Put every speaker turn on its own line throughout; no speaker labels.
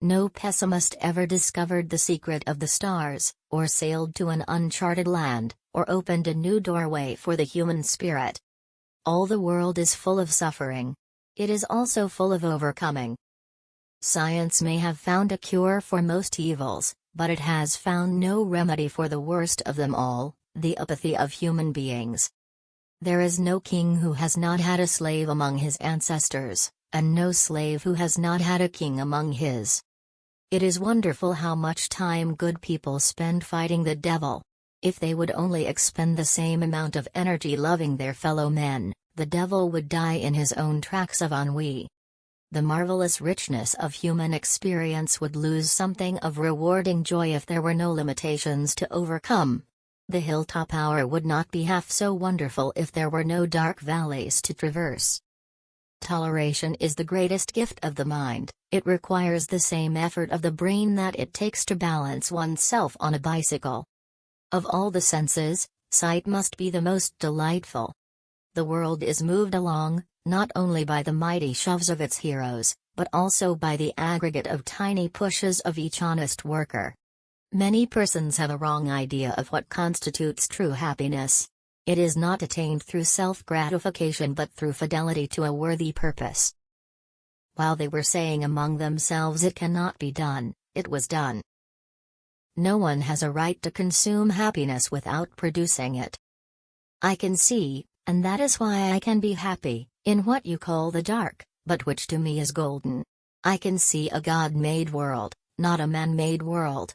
No pessimist ever discovered the secret of the stars, or sailed to an uncharted land, or opened a new doorway for the human spirit. All the world is full of suffering. It is also full of overcoming. Science may have found a cure for most evils, but it has found no remedy for the worst of them all, the apathy of human beings. There is no king who has not had a slave among his ancestors, and no slave who has not had a king among his. It is wonderful how much time good people spend fighting the devil. If they would only expend the same amount of energy loving their fellow men, the devil would die in his own tracks of ennui. The marvelous richness of human experience would lose something of rewarding joy if there were no limitations to overcome. The hilltop hour would not be half so wonderful if there were no dark valleys to traverse. Toleration is the greatest gift of the mind. It requires the same effort of the brain that it takes to balance oneself on a bicycle. Of all the senses, sight must be the most delightful. The world is moved along, not only by the mighty shoves of its heroes, but also by the aggregate of tiny pushes of each honest worker. Many persons have a wrong idea of what constitutes true happiness. It is not attained through self-gratification but through fidelity to a worthy purpose. While they were saying among themselves it cannot be done, it was done. No one has a right to consume happiness without producing it. I can see, and that is why I can be happy, in what you call the dark, but which to me is golden. I can see a God-made world, not a man-made world.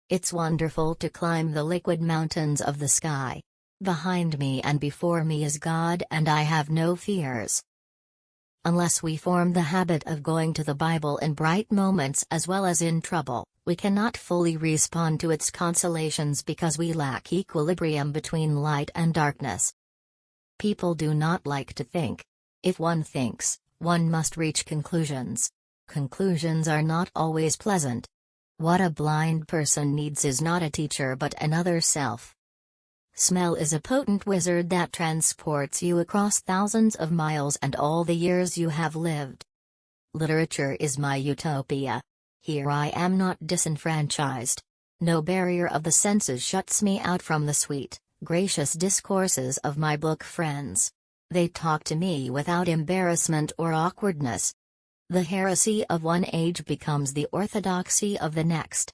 It's wonderful to climb the liquid mountains of the sky. Behind me and before me is God and I have no fears. Unless we form the habit of going to the Bible in bright moments as well as in trouble, we cannot fully respond to its consolations because we lack equilibrium between light and darkness. People do not like to think. If one thinks, one must reach conclusions. Conclusions are not always pleasant. What a blind person needs is not a teacher but another self. Smell is a potent wizard that transports you across thousands of miles and all the years you have lived. Literature is my utopia. Here I am not disenfranchised. No barrier of the senses shuts me out from the sweet, gracious discourses of my book friends. They talk to me without embarrassment or awkwardness. The heresy of one age becomes the orthodoxy of the next.